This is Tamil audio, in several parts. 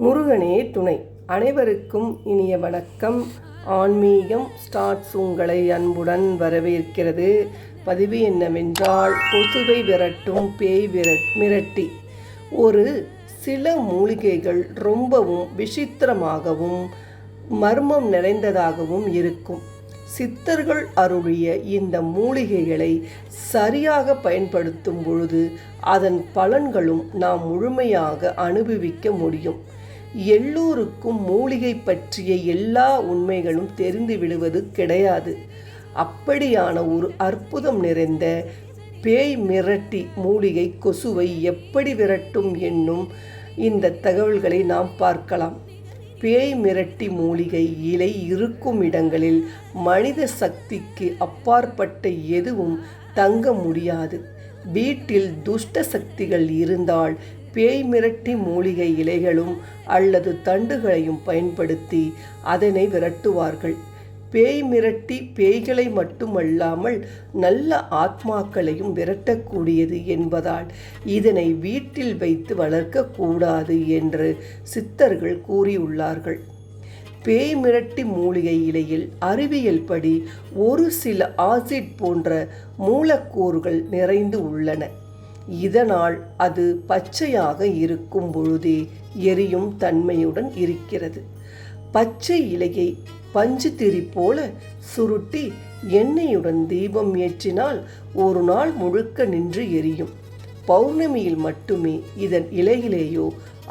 முருகனே துணை. அனைவருக்கும் இனிய வணக்கம். ஆன்மீகம் ஸ்டார்ட்ஸ் உங்களை அன்புடன் வரவேற்கிறது. பதிவு என்னவென்றால், கொசுவை விரட்டும் பேய் மிரட்டி. ஒரு சில மூலிகைகள் ரொம்பவும் விசித்திரமாகவும் மர்மம் நிறைந்ததாகவும் இருக்கும். சித்தர்கள் அருளிய இந்த மூலிகைகளை சரியாக பயன்படுத்தும் பொழுது அதன் பலன்களும் நாம் முழுமையாக அனுபவிக்க முடியும். எல்லோருக்கும் மூலிகை பற்றிய எல்லா உண்மைகளும் தெரிந்து விடுவது கிடையாது. அப்படியான ஒரு அற்புதம் நிறைந்த பேய் மிரட்டி மூலிகை கொசுவை எப்படி விரட்டும் என்னும் இந்த தகவல்களை நாம் பார்க்கலாம். பேய் மிரட்டி மூலிகை இலை இருக்கும் இடங்களில் மனித சக்திக்கு அப்பாற்பட்ட எதுவும் தங்க முடியாது. வீட்டில் துஷ்ட சக்திகள் இருந்தால் பேய் மிரட்டி மூலிகை இலைகளும் அல்லது தண்டுகளையும் பயன்படுத்தி அதனை விரட்டுவார்கள். பேய் மிரட்டி பேய்களை மட்டுமல்லாமல் நல்ல ஆத்மாக்களையும் விரட்டக்கூடியது என்பதால் இதனை வீட்டில் வைத்து வளர்க்கக்கூடாது என்று சித்தர்கள் கூறியுள்ளார்கள். பேய் மிரட்டி மூலிகை இலையில் அறிவியல் படி ஒரு சில ஆசிட் போன்ற மூலக்கூறுகள் நிறைந்து உள்ளன. இதனால் அது பச்சையாக இருக்கும் பொழுதே எரியும் தன்மையுடன் இருக்கிறது. பச்சை இலையை பஞ்சு திரி போல சுருட்டி எண்ணெயுடன் தீபம் ஏற்றினால் ஒரு நாள் முழுக்க நின்று எரியும். பௌர்ணமியில் மட்டுமே இதன் இலைகளையோ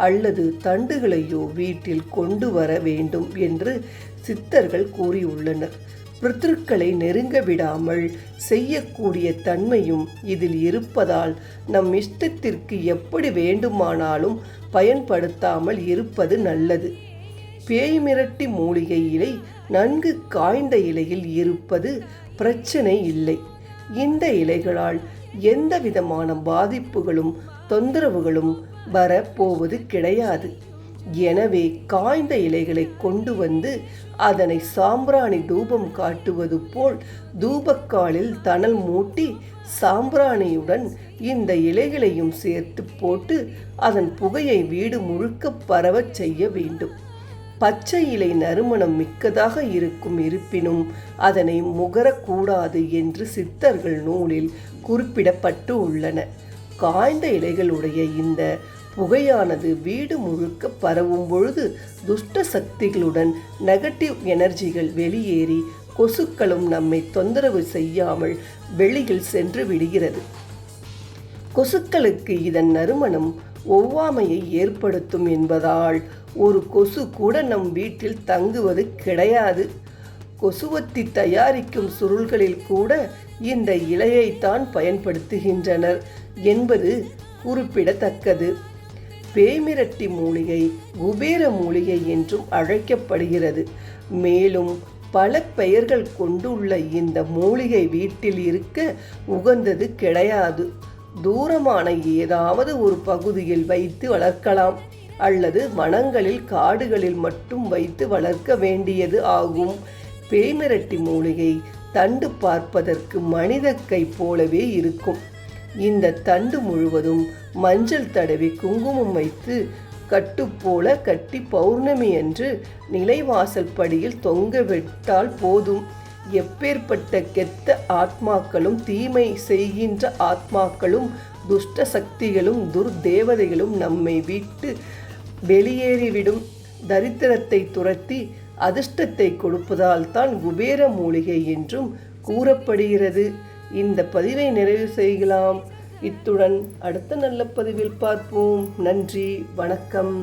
அல்லது தண்டுகளையோ வீட்டில் கொண்டு வர வேண்டும் என்று சித்தர்கள் கூறியுள்ளனர். பித்ருக்களை நெருங்க விடாமல் செய்யக்கூடிய தன்மையும் இதில் இருப்பதால் நம் இஷ்டத்திற்கு எப்படி வேண்டுமானாலும் பயன்படுத்தாமல் இருப்பது நல்லது. பேய் மிரட்டி மூலிகை இலை நன்கு காய்ந்த இலையில் இருப்பது பிரச்சனை இல்லை. இந்த இலைகளால் எந்த விதமான பாதிப்புகளும் தொந்தரவுகளும் வரப்போவது கிடையாது. எனவே காய்ந்த இலைகளை கொண்டு வந்து அதனை சாம்பிராணி தூபம் காட்டுவது போல் தூபக்காலில் தணல் மூட்டி சாம்பிராணியுடன் இந்த இலைகளையும் சேர்த்து போட்டு அதன் புகையை வீடு முழுக்க பரவச் செய்ய வேண்டும். பச்சை இலை நறுமணம் மிக்கதாக இருப்பினும் அதனை முகரக்கூடாது என்று சித்தர்கள் நூலில் குறிப்பிடப்பட்டு உள்ளன. காய்ந்த இலைகளுடைய இந்த புகையானது வீடு முழுக்க பரவும் பொழுது துஷ்ட சக்திகளுடன் நெகட்டிவ் எனர்ஜிகள் வெளியேறி கொசுக்களும் நம்மை தொந்தரவு செய்யாமல் வெளியில் சென்று விடுகிறது. கொசுக்களுக்கு இதன் நறுமணம் ஒவ்வாமையை ஏற்படுத்தும் என்பதால் ஒரு கொசு கூட நம் வீட்டில் தங்குவது கிடையாது. கொசுவத்தி தயாரிக்கும் சுருள்களில் கூட இந்த இலையைத்தான் பயன்படுத்துகின்றனர் என்பது குறிப்பிடத்தக்கது. பேய்மிரட்டி மூலிகை குபேர மூலிகை என்றும் அழைக்கப்படுகிறது. மேலும் பல பெயர்கள் கொண்டுள்ள இந்த மூலிகை வீட்டில் இருக்க உகந்தது கிடையாது. தூரமான ஏதாவது ஒரு பகுதியில் வைத்து வளர்க்கலாம் அல்லது வனங்களில் காடுகளில் மட்டும் வைத்து வளர்க்க வேண்டியது ஆகும். பேய்மிரட்டி மூலிகை தண்டு பார்ப்பதற்கு மனித கை போலவே இருக்கும். இந்த தண்டு முழுவதும் மஞ்சள் தடவி குங்குமம் வைத்து கட்டு போல கட்டி பௌர்ணமி அன்று நிலைவாசல் படியில் தொங்க விட்டால் போதும். எப்பேற்பட்ட கெட்ட ஆத்மாக்களும் தீமை செய்கின்ற ஆத்மாக்களும் துஷ்ட சக்திகளும் துர்தேவதைகளும் நம்மை விட்டு வெளியேறிவிடும். தரித்திரத்தை துரத்தி அதிர்ஷ்டத்தை கொடுப்பதால் தான் குபேர மூலிகை என்றும் கூறப்படுகிறது. இந்த பதிவை நிறைவு செய்யலாம். இத்துடன் அடுத்த நல்ல பதிவில் பார்ப்போம். நன்றி, வணக்கம்.